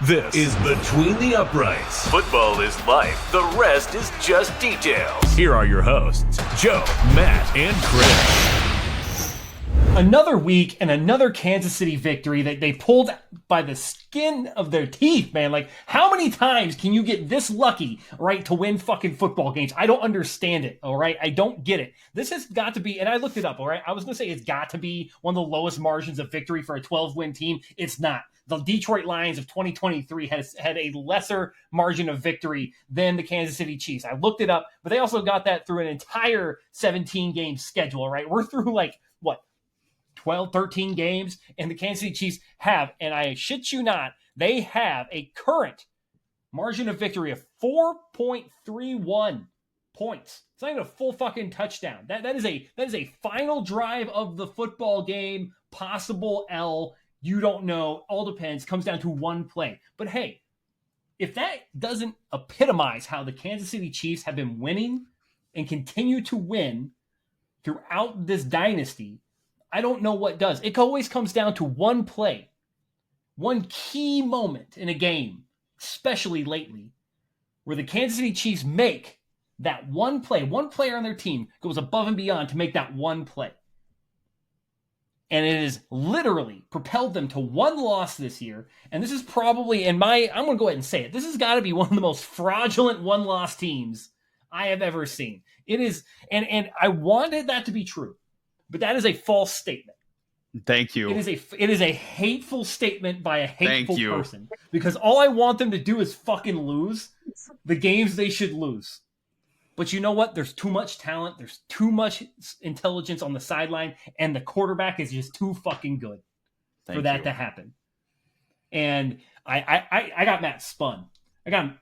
This is Between the Uprights. Football is life. The rest is just details. Here are your hosts, Joe, Matt, and Chris. Another week and another Kansas City victory that they pulled by the skin of their teeth, man. Like, how many times can you get this lucky, right, to win fucking football games? I don't understand it, all right? I don't get it. This has got to be, and I looked it up, all right? I was going to say it's got to be one of the lowest margins of victory for a 12-win team. It's not. The Detroit Lions of 2023 had a lesser margin of victory than the Kansas City Chiefs. I looked it up, but they also got that through an entire 17-game schedule, right? We're through, like, what? 12, 13 games, and the Kansas City Chiefs have, and I shit you not, they have a current margin of victory of 4.31 points. It's not even a full fucking touchdown. That is a final drive of the football game, possible L. You don't know. All depends. Comes down to one play. But hey, if that doesn't epitomize how the Kansas City Chiefs have been winning and continue to win throughout this dynasty, I don't know what does. It always comes down to one play, one key moment in a game, especially lately, where the Kansas City Chiefs make that one play. One player on their team goes above and beyond to make that one play. And it has literally propelled them to one loss this year. And this is probably, I'm going to go ahead and say it, this has got to be one of the most fraudulent one-loss teams I have ever seen. It is, and I wanted that to be true. But that is a false statement. Thank you. It is a hateful statement by a hateful person. Because all I want them to do is fucking lose the games they should lose. But you know what? There's too much talent. There's too much intelligence on the sideline. And the quarterback is just too fucking good for that to happen. And I got Matt spun. I got him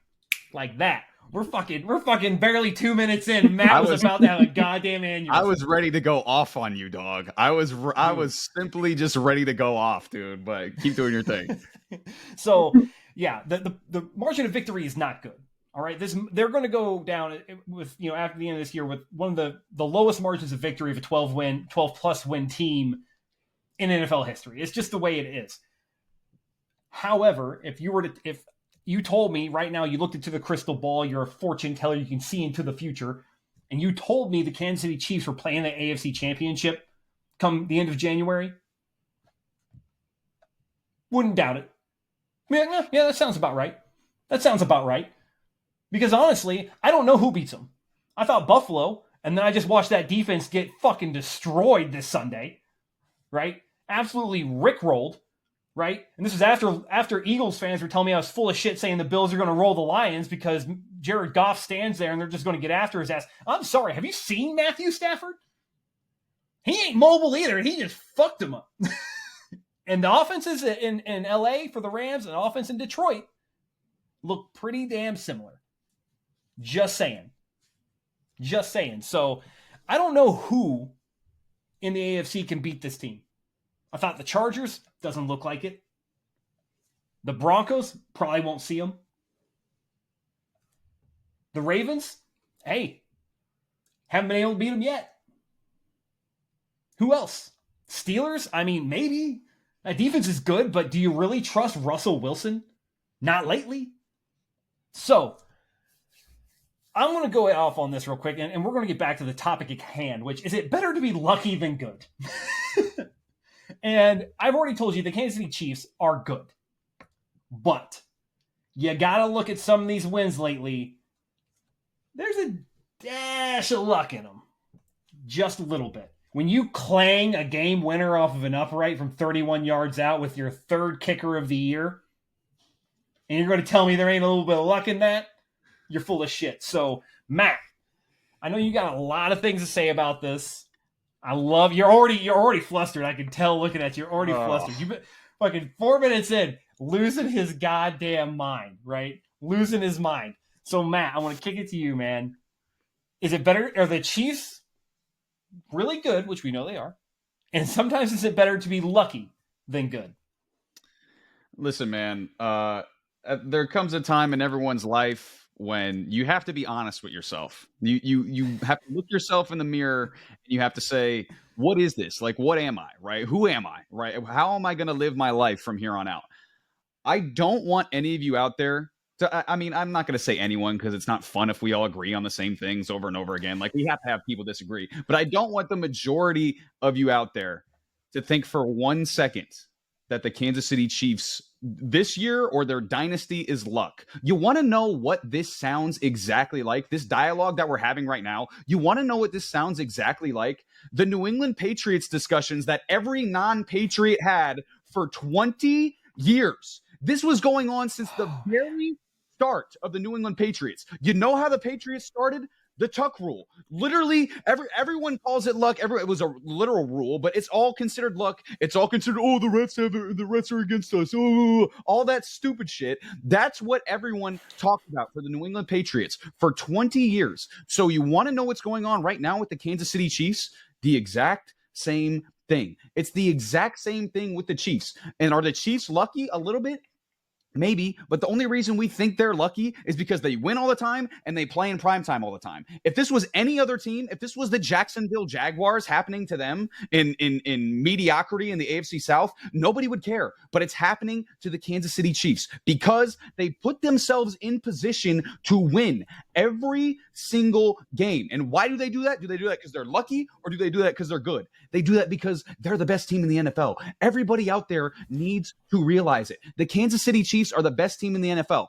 like that. We're fucking barely 2 minutes in. Matt was about to have a goddamn aneurysm. I was ready to go off on you, dog. I was simply just ready to go off, dude. But keep doing your thing. So, yeah, the margin of victory is not good. All right, they're going to go down with, after the end of this year with one of the lowest margins of victory of a 12 plus win team in NFL history. It's just the way it is. However, if you told me right now, you looked into the crystal ball, you're a fortune teller, you can see into the future, and you told me the Kansas City Chiefs were playing the AFC Championship come the end of January, wouldn't doubt it. Yeah, that sounds about right. Because honestly, I don't know who beats them. I thought Buffalo, and then I just watched that defense get fucking destroyed this Sunday, right? Absolutely rickrolled. Right? And this was after Eagles fans were telling me I was full of shit saying the Bills are going to roll the Lions because Jared Goff stands there and they're just going to get after his ass. I'm sorry. Have you seen Matthew Stafford? He ain't mobile either. He just fucked him up. And the offenses in LA for the Rams and offense in Detroit look pretty damn similar. Just saying. So I don't know who in the AFC can beat this team. I thought the Chargers, doesn't look like it. The Broncos, probably won't see them. The Ravens, hey, haven't been able to beat them yet. Who else? Steelers, I mean, maybe. That defense is good, but do you really trust Russell Wilson? Not lately. So, I'm going to go off on this real quick, and we're going to get back to the topic at hand, which is it better to be lucky than good? And I've already told you the Kansas City Chiefs are good. But you got to look at some of these wins lately. There's a dash of luck in them. Just a little bit. When you clang a game winner off of an upright from 31 yards out with your third kicker of the year, and you're going to tell me there ain't a little bit of luck in that, you're full of shit. So, Matt, I know you got a lot of things to say about this. I love you're already flustered. I can tell looking at you. You're already flustered. You've been fucking 4 minutes in, losing his goddamn mind, right? Losing his mind. So Matt, I want to kick it to you, man. Is it better? Are the Chiefs really good, which we know they are? And sometimes is it better to be lucky than good? Listen, man, there comes a time in everyone's life when you have to be honest with yourself. You have to look yourself in the mirror and you have to say, what is this? Like, what am I, right? Who am I, right? How am I going to live my life from here on out? I don't want any of you out there to, I mean, I'm not going to say anyone because it's not fun if we all agree on the same things over and over again. Like, we have to have people disagree. But I don't want the majority of you out there to think for 1 second that the Kansas City Chiefs this year or their dynasty is luck. You want to know what this sounds exactly like? This dialogue that we're having right now, you want to know what this sounds exactly like? The New England Patriots discussions that every non-Patriot had for 20 years. This was going on since the very start of the New England Patriots. You know how the Patriots started? The Tuck rule. Literally, everyone calls it luck. It was a literal rule, but it's all considered luck. It's all considered, the refs are against us. Oh, all that stupid shit. That's what everyone talked about for the New England Patriots for 20 years. So you want to know what's going on right now with the Kansas City Chiefs? The exact same thing. It's the exact same thing with the Chiefs. And are the Chiefs lucky a little bit? Maybe, but the only reason we think they're lucky is because they win all the time and they play in prime time all the time. If this was any other team, if this was the Jacksonville Jaguars happening to them in mediocrity in the AFC South, nobody would care. But it's happening to the Kansas City Chiefs because they put themselves in position to win every single game. And why do they do that? Do they do that because they're lucky, or do they do that because they're good? They do that because they're the best team in the NFL. Everybody out there needs to realize it. The Kansas City Chiefs are the best team in the NFL.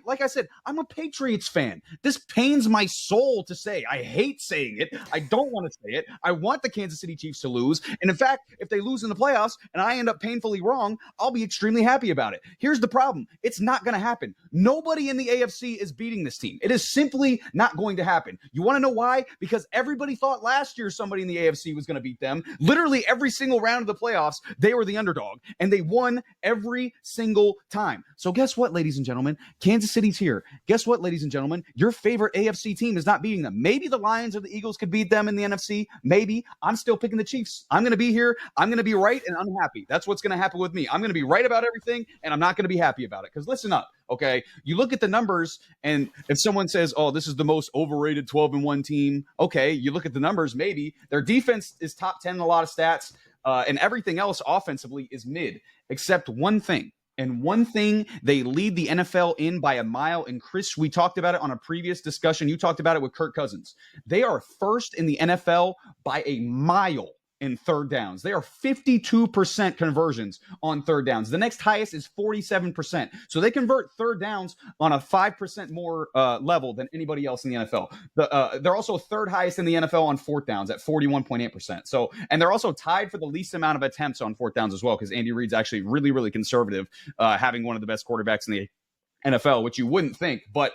Like I said, I'm a Patriots fan. This pains my soul to say. I hate saying it. I don't want to say it. I want the Kansas City Chiefs to lose. And in fact, if they lose in the playoffs and I end up painfully wrong, I'll be extremely happy about it. Here's the problem. It's not going to happen. Nobody in the AFC is beating this team. It is simply not going to happen. You want to know why? Because everybody thought last year somebody in the AFC was going to beat them. Literally every single round of the playoffs, they were the underdog, and they won every single time. So guess what, ladies and gentlemen? Kansas City's here. Guess what, ladies and gentlemen? Your favorite AFC team is not beating them. Maybe the Lions or the Eagles could beat them in the NFC. Maybe. I'm still picking the Chiefs. I'm going to be here. I'm going to be right and unhappy. That's what's going to happen with me. I'm going to be right about everything, and I'm not going to be happy about it. Because listen up, okay? You look at the numbers, and if someone says, oh, this is the most overrated 12-1 team, okay, you look at the numbers, maybe. Their defense is top 10 in a lot of stats, and everything else offensively is mid, except one thing. And one thing they lead the NFL in by a mile. And Chris, we talked about it on a previous discussion. You talked about it with Kirk Cousins. They are first in the NFL by a mile in third downs. They are 52% conversions on third downs. The next highest is 47%. So they convert third downs on a 5% more level than anybody else in the NFL. They're also third highest in the NFL on fourth downs at 41.8%. So, and they're also tied for the least amount of attempts on fourth downs as well, because Andy Reid's actually really, really conservative, having one of the best quarterbacks in the NFL, which you wouldn't think. But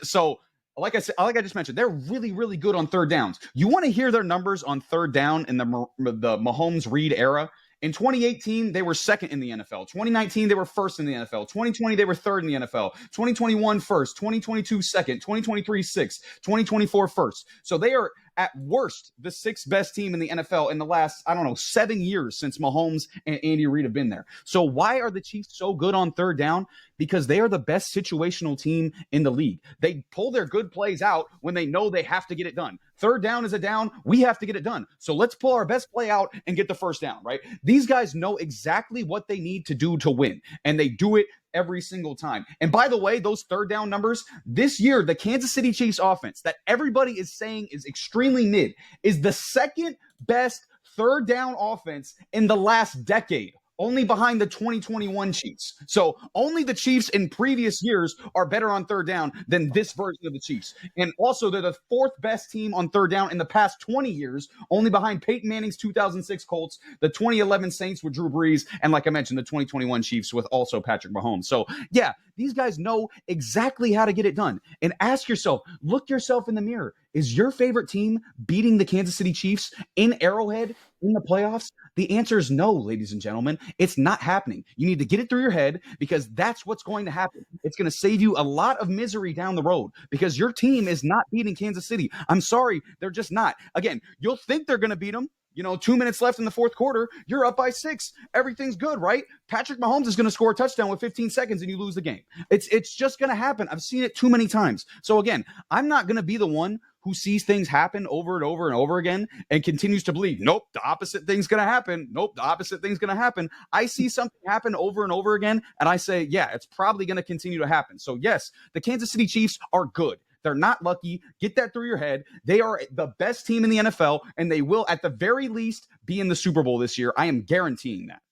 so, like I said, like I just mentioned, they're really, really good on third downs. You want to hear their numbers on third down in the Mahomes-Reid era? In 2018, they were second in the NFL. 2019, they were first in the NFL. 2020, they were third in the NFL. 2021, first. 2022, second. 2023, sixth. 2024, first. So they are, at worst, the sixth best team in the NFL in the last, 7 years since Mahomes and Andy Reid have been there. So why are the Chiefs so good on third down? Because they are the best situational team in the league. They pull their good plays out when they know they have to get it done. Third down is a down. We have to get it done. So let's pull our best play out and get the first down, right? These guys know exactly what they need to do to win, and they do it every single time. And by the way, those third down numbers, this year, the Kansas City Chiefs offense that everybody is saying is extremely mid is the second best third down offense in the last decade, only behind the 2021 Chiefs. So only the Chiefs in previous years are better on third down than this version of the Chiefs. And also, they're the fourth best team on third down in the past 20 years, only behind Peyton Manning's 2006 Colts, the 2011 Saints with Drew Brees, and like I mentioned, the 2021 Chiefs with also Patrick Mahomes. So yeah, these guys know exactly how to get it done. And ask yourself, look yourself in the mirror. Is your favorite team beating the Kansas City Chiefs in Arrowhead in the playoffs? The answer is no, ladies and gentlemen. It's not happening. You need to get it through your head, because that's what's going to happen. It's going to save you a lot of misery down the road, because your team is not beating Kansas City. I'm sorry, they're just not. Again, you'll think they're going to beat them. 2 minutes left in the fourth quarter, you're up by 6. Everything's good, right? Patrick Mahomes is going to score a touchdown with 15 seconds and you lose the game. It's just going to happen. I've seen it too many times. So again, I'm not going to be the one who sees things happen over and over and over again and continues to believe, nope, the opposite thing's going to happen. Nope, the opposite thing's going to happen. I see something happen over and over again, and I say, yeah, it's probably going to continue to happen. So yes, the Kansas City Chiefs are good. They're not lucky. Get that through your head. They are the best team in the NFL, and they will, at the very least, be in the Super Bowl this year. I am guaranteeing that.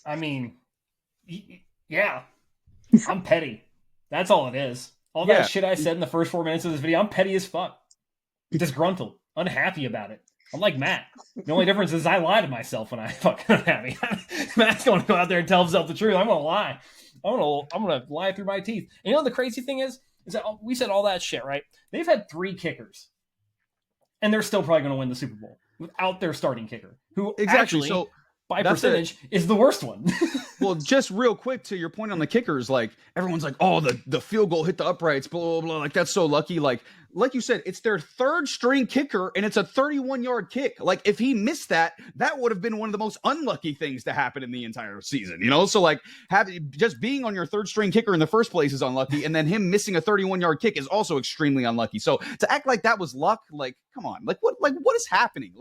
I mean, yeah, I'm petty. That's all it is. All that shit I said in the first 4 minutes of this video, I'm petty as fuck. Disgruntled. Unhappy about it. I'm like Matt. The only difference is I lie to myself when I fucking unhappy. Matt's going to go out there and tell himself the truth. I'm going to lie. I'm gonna lie through my teeth. And you know the crazy thing is that we said all that shit, right? They've had 3 kickers, and they're still probably going to win the Super Bowl without their starting kicker, who actually, so by percentage, is the worst one. Well, just real quick to your point on the kickers, like everyone's like, oh, the field goal hit the uprights, blah, blah, blah. Like that's so lucky. Like you said, it's their 3rd string kicker and it's a 31-yard kick. Like if he missed that, that would have been one of the most unlucky things to happen in the entire season, you know? So like just being on your 3rd string kicker in the first place is unlucky. And then him missing a 31-yard kick is also extremely unlucky. So to act like that was luck, like, come on, what is happening?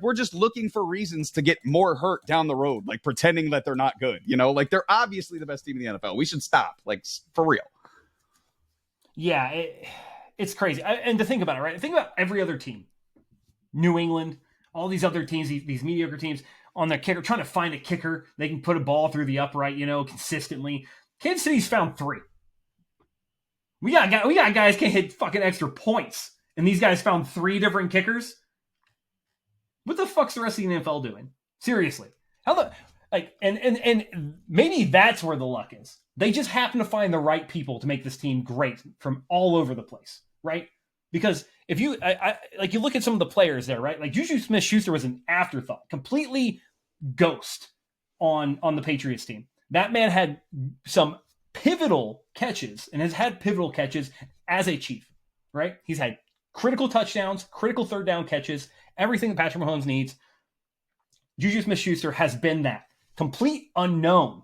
We're just looking for reasons to get more hurt down the road, like pretending that they're not good, you know? Like they're obviously the best team in the NFL. We should stop, like for real. Yeah, it's crazy. And to think about it, right? Think about every other team. New England, all these other teams, these mediocre teams on their kicker, trying to find a kicker. They can put a ball through the upright, consistently. Kansas City's found 3. We got guys can hit fucking extra points. And these guys found 3 different kickers. What the fuck's the rest of the NFL doing? Seriously. And maybe that's where the luck is. They just happen to find the right people to make this team great from all over the place, right? Because if you you look at some of the players there, right? Like Juju Smith-Schuster was an afterthought, completely ghost on the Patriots team. That man had some pivotal catches and has had pivotal catches as a Chief, right? He's had critical touchdowns, critical 3rd down catches, everything that Patrick Mahomes needs. Juju Smith-Schuster has been that complete unknown,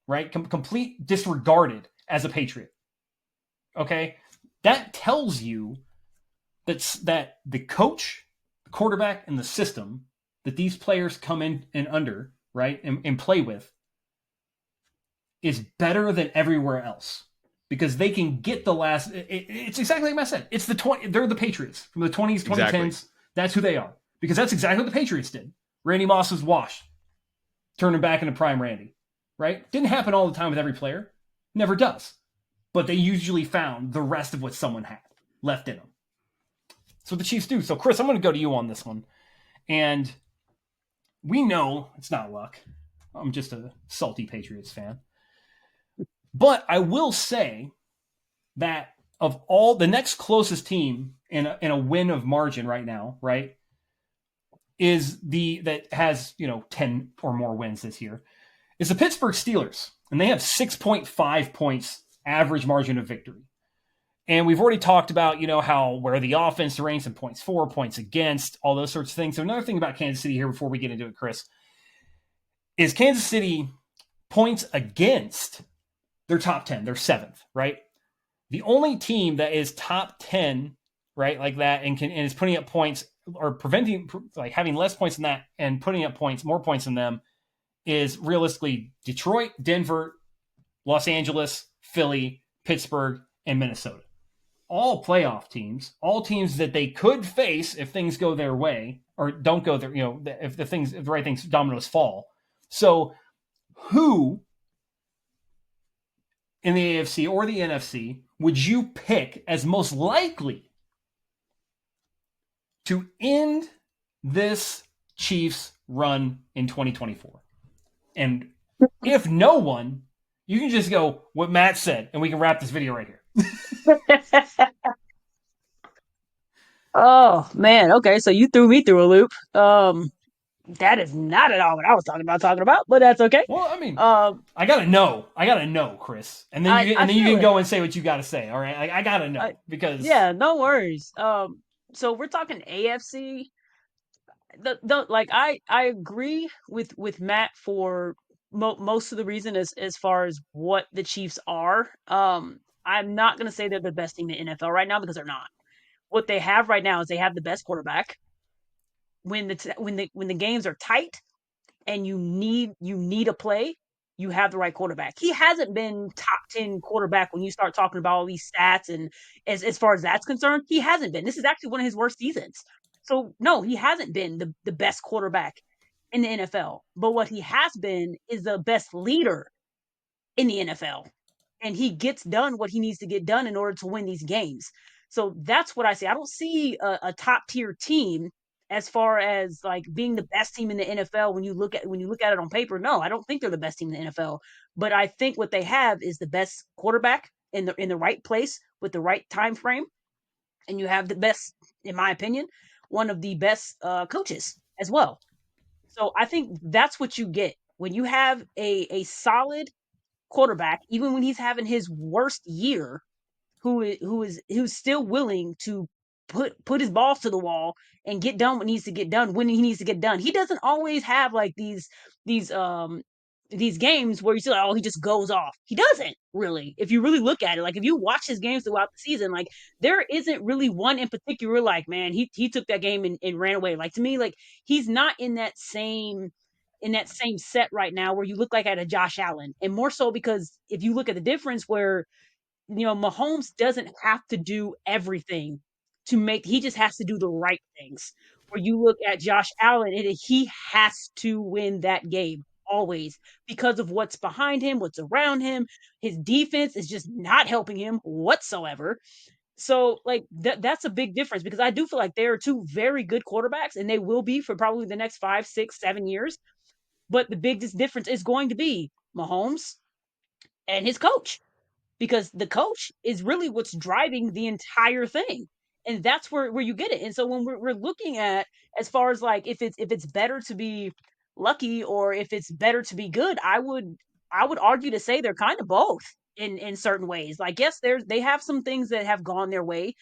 right? Complete disregarded as a Patriot. Okay? That tells you that the coach, the quarterback, and the system that these players come in and under, right, and play with is better than everywhere else. Because they can get the last... It's exactly like I said. It's they're the Patriots from the 20s, 2010s. Exactly. That's who they are. Because that's exactly what the Patriots did. Randy Moss was washed. Turning back into prime Randy. Right? Didn't happen all the time with every player. Never does. But they usually found the rest of what someone had left in them. That's what the Chiefs do. So, Chris, I'm going to go to you on this one. And we know it's not luck. I'm just a salty Patriots fan. But I will say that of all the next closest team in a win of margin right now, right, is that has 10 or more wins this year, is the Pittsburgh Steelers, and they have 6.5 points average margin of victory. And we've already talked about where the offense ranks in points for, points against, all those sorts of things. So another thing about Kansas City here before we get into it, Chris, is Kansas City points against. They're top 10. They're 7th, right? The only team that is top 10, right, like that, and is putting up points or preventing, like having less points than that and putting up more points than them is realistically Detroit, Denver, Los Angeles, Philly, Pittsburgh, and Minnesota. All playoff teams, all teams that they could face if things go their way or don't go there, if the right things, dominoes fall. So who in the AFC or the NFC would you pick as most likely to end this Chiefs run in 2024? And if no one, you can just go what Matt said, and we can wrap this video right here. Oh, man. Okay, so you threw me through a loop. That is not at all what I was talking about, but that's okay. Well, I mean, I gotta know, Chris, and then you can go and say what you gotta say. All right, I gotta know because no worries. So we're talking AFC. I agree with Matt for most of the reason as far as what the Chiefs are. I'm not going to say they're the best team in the NFL right now because they're not. What they have right now is they have the best quarterback. When the games are tight and you need a play, you have the right quarterback. He hasn't been top 10 quarterback when you start talking about all these stats and as far as that's concerned, he hasn't been. This is actually one of his worst seasons. So no, he hasn't been the best quarterback in the NFL. But what he has been is the best leader in the NFL. And he gets done what he needs to get done in order to win these games. So that's what I see. I don't see a top tier team as far as like being the best team in the NFL when you look at it on paper. No, I don't think they're the best team in the NFL. But I think what they have is the best quarterback in the right place with the right time frame, and you have the best, in my opinion, one of the best coaches as well. So I think that's what you get when you have a solid quarterback, even when he's having his worst year, who's still willing to put his balls to the wall and get done what needs to get done when he needs to get done. He doesn't always have like these these games where you see like, oh, he just goes off. He doesn't really. If you really look at it, like if you watch his games throughout the season, like there isn't really one in particular like, man, he took that game and ran away. Like to me, like he's not in that same set right now where you look like at a Josh Allen. And more so because if you look at the difference where, Mahomes doesn't have to do everything he just has to do the right things. Where you look at Josh Allen and he has to win that game always because of what's behind him, what's around him. His defense is just not helping him whatsoever. So like that's a big difference because I do feel like they are two very good quarterbacks and they will be for probably the next 5, 6, 7 years. But the biggest difference is going to be Mahomes and his coach because the coach is really what's driving the entire thing. And that's where you get it. And so when we're looking at as far as like if it's better to be lucky or if it's better to be good, I would argue to say they're kind of both in certain ways. Like yes, they have some things that have gone their way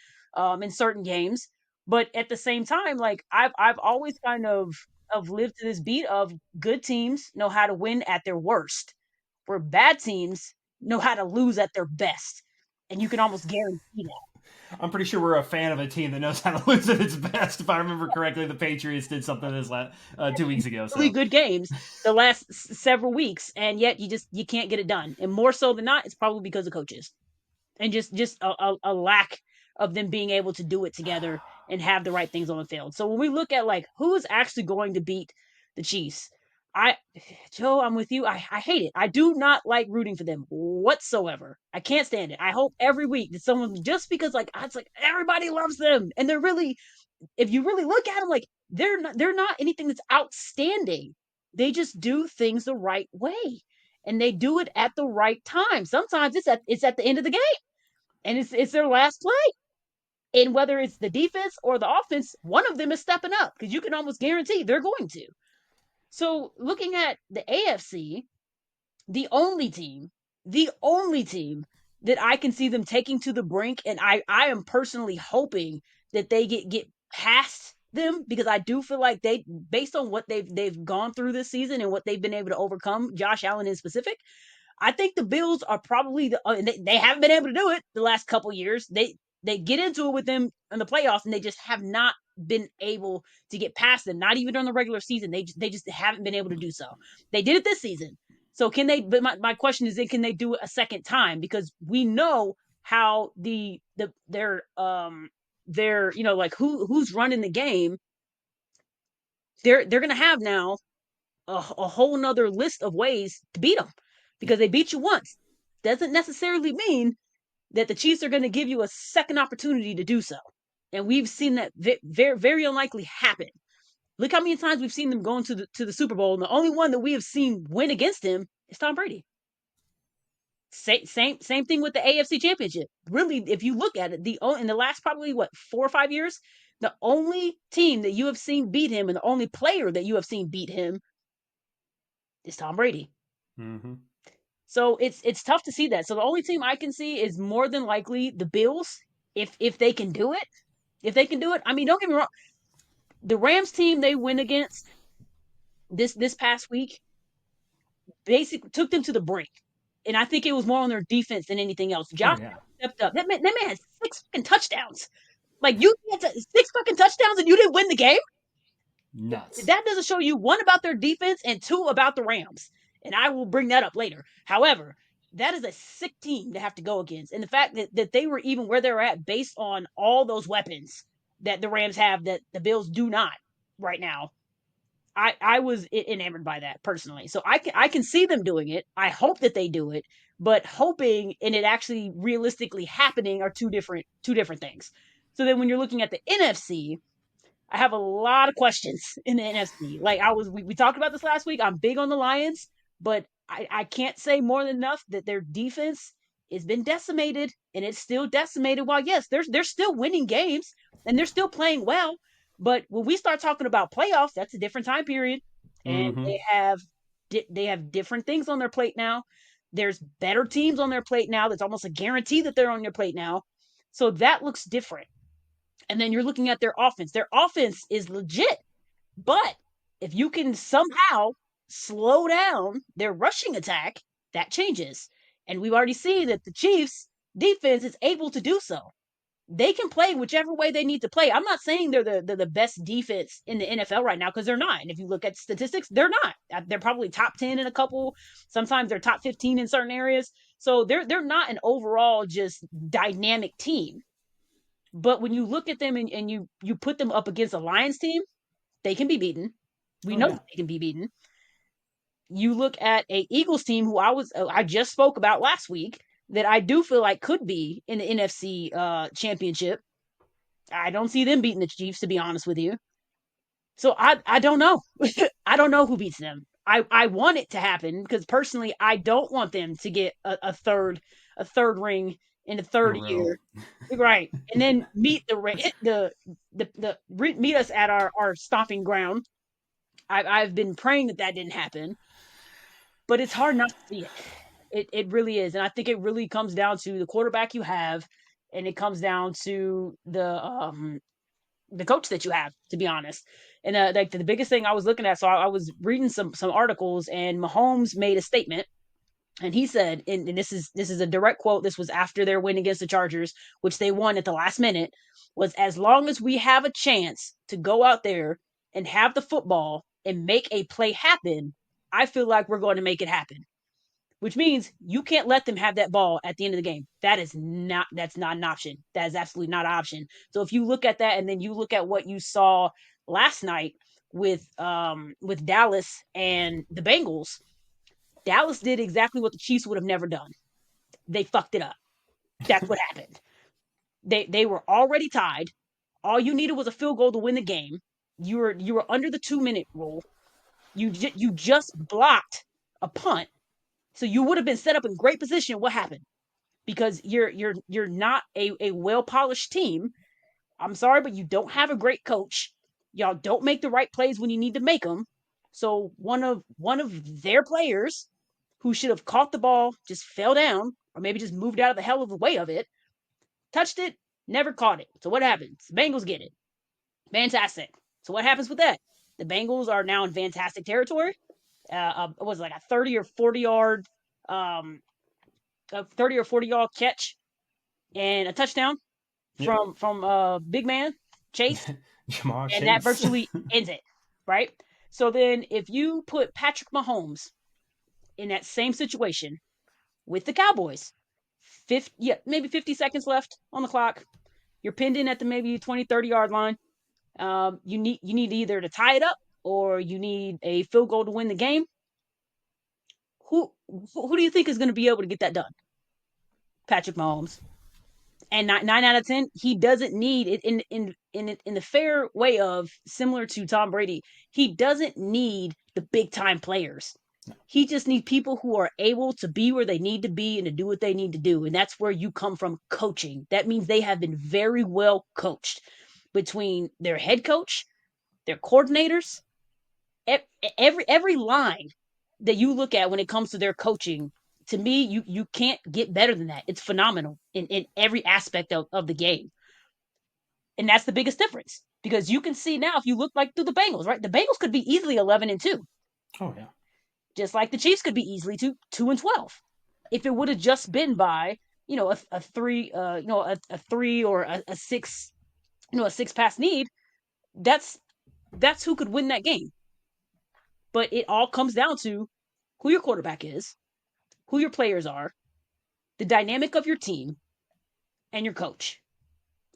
in certain games, but at the same time, like I've always kind of lived to this beat of good teams know how to win at their worst, where bad teams know how to lose at their best. And you can almost guarantee that. I'm pretty sure we're a fan of a team that knows how to lose at its best. If I remember correctly, the Patriots did something this 2 weeks ago. So. Really good games the last several weeks, and yet you can't get it done. And more so than not, it's probably because of coaches and just a lack of them being able to do it together and have the right things on the field. So when we look at like who is actually going to beat the Chiefs, Joe, I'm with you. I hate it. I do not like rooting for them whatsoever. I can't stand it. I hope every week that someone just because like it's like everybody loves them and they're really, if you really look at them, like they're not anything that's outstanding. They just do things the right way, and they do it at the right time. Sometimes it's at the end of the game, and it's their last play. And whether it's the defense or the offense, one of them is stepping up because you can almost guarantee they're going to. So looking at the AFC, the only team that I can see them taking to the brink, and I am personally hoping that they get past them because I do feel like they, based on what they've gone through this season and what they've been able to overcome, Josh Allen in specific, I think the Bills are probably they haven't been able to do it the last couple years. They get into it with them in the playoffs, and they just have not been able to get past them. Not even during the regular season, they just haven't been able to do so. They did it this season, so can they? But my question is, can they do it a second time? Because we know how their like who's running the game. They're gonna have now a whole nother list of ways to beat them because they beat you once. Doesn't necessarily mean that the Chiefs are going to give you a second opportunity to do so. And we've seen that very, very unlikely happen. Look how many times we've seen them going to the Super Bowl, and the only one that we have seen win against him is Tom Brady. Same thing with the AFC Championship. Really, if you look at it, in the last probably 4 or 5 years, the only team that you have seen beat him and the only player that you have seen beat him is Tom Brady. Mm-hmm. So it's tough to see that. So the only team I can see is more than likely the Bills if they can do it. If they can do it, I mean, don't get me wrong. The Rams team they win against this past week basically took them to the brink. And I think it was more on their defense than anything else. Josh stepped up. That man had 6 fucking touchdowns. Like, you had 6 fucking touchdowns and you didn't win the game? Nuts. That doesn't show you, 1, about their defense, and 2, about the Rams. And I will bring that up later. However, that is a sick team to have to go against. And the fact that they were even where they're at based on all those weapons that the Rams have that the Bills do not right now. I was enamored by that personally. So I can see them doing it. I hope that they do it, but hoping and it actually realistically happening are two different things. So then when you're looking at the NFC, I have a lot of questions in the NFC. Like we talked about this last week. I'm big on the Lions, but I can't say more than enough that their defense has been decimated, and it's still decimated. While yes, they're still winning games and they're still playing well, but when we start talking about playoffs, that's a different time period, and they have different things on their plate now. There's better teams on their plate now. That's almost a guarantee that they're on your plate now. So that looks different. And then you're looking at their offense. Their offense is legit. But if you can somehow slow down their rushing attack, that changes. And we've already seen that the Chiefs' defense is able to do so. They can play whichever way they need to play. I'm not saying they're the best defense in the NFL right now, because they're not. And if you look at statistics, they're not. They're probably top 10 in a couple. Sometimes they're top 15 in certain areas. So they're not an overall just dynamic team. But when you look at them and you put them up against a Lions team, they can be beaten. We know they can be beaten. You look at a Eagles team who I just spoke about last week that I do feel like could be in the NFC championship. I don't see them beating the Chiefs, to be honest with you. So I don't know. I don't know who beats them. I want it to happen because personally I don't want them to get a third ring in the third year, right? And then meet meet us at our stomping ground. I've been praying that didn't happen, but it's hard not to see it. It really is, and I think it really comes down to the quarterback you have, and it comes down to the coach that you have, to be honest. And like the biggest thing I was looking at, so I was reading some articles, and Mahomes made a statement, and he said, and this is a direct quote. This was after their win against the Chargers, which they won at the last minute. Was, as long as we have a chance to go out there and have the football and make a play happen, I feel like we're going to make it happen. Which means you can't let them have that ball at the end of the game. That's not an option. That is absolutely not an option. So if you look at that, and then you look at what you saw last night with Dallas and the Bengals, Dallas did exactly what the Chiefs would have never done. They fucked it up. That's what happened. They were already tied. All you needed was a field goal to win the game. You were under the 2-minute rule. You just blocked a punt. So you would have been set up in great position. What happened? Because you're not a well-polished team. I'm sorry, but you don't have a great coach. Y'all don't make the right plays when you need to make them. So one of their players who should have caught the ball just fell down, or maybe just moved out of the hell of the way of it, touched it, never caught it. So what happens? The Bengals get it. Fantastic. So what happens with that? The Bengals are now in fantastic territory. It was like a 30 or 40 yard catch and a touchdown from big man Chase. Jamar Chase. And that virtually ends it, right? So then if you put Patrick Mahomes in that same situation with the Cowboys, maybe 50 seconds left on the clock, you're pinned in at the maybe 20, 30 yard line. You need either to tie it up or you need a field goal to win the game. Who do you think is going to be able to get that done? Patrick Mahomes. And 9 out of 10, he doesn't need it in the fair way of similar to Tom Brady. He doesn't need the big time players. He just needs people who are able to be where they need to be and to do what they need to do. And that's where you come from coaching. That means they have been very well coached between their head coach, their coordinators, every line that you look at when it comes to their coaching. To me, you can't get better than that. It's phenomenal in every aspect of the game. And that's the biggest difference. Because you can see now, if you look like through the Bengals, right? The Bengals could be easily 11-2. Oh, yeah. Just like the Chiefs could be easily 2-12. If it would have just been by, a three, a three or a six, a six pass need, that's who could win that game. But it all comes down to who your quarterback is, who your players are, the dynamic of your team, and your coach.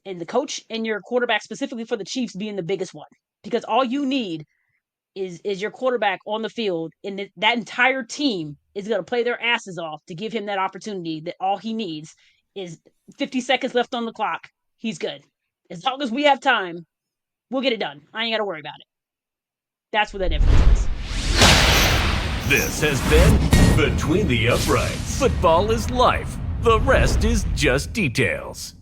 And the coach and your quarterback, specifically for the Chiefs, being the biggest one. Because all you need is your quarterback on the field, and that entire team is going to play their asses off to give him that opportunity. That all he needs is 50 seconds left on the clock. He's good. As long as we have time, we'll get it done. I ain't got to worry about it. That's what that difference is. This has been Between the Uprights. Football is life. The rest is just details.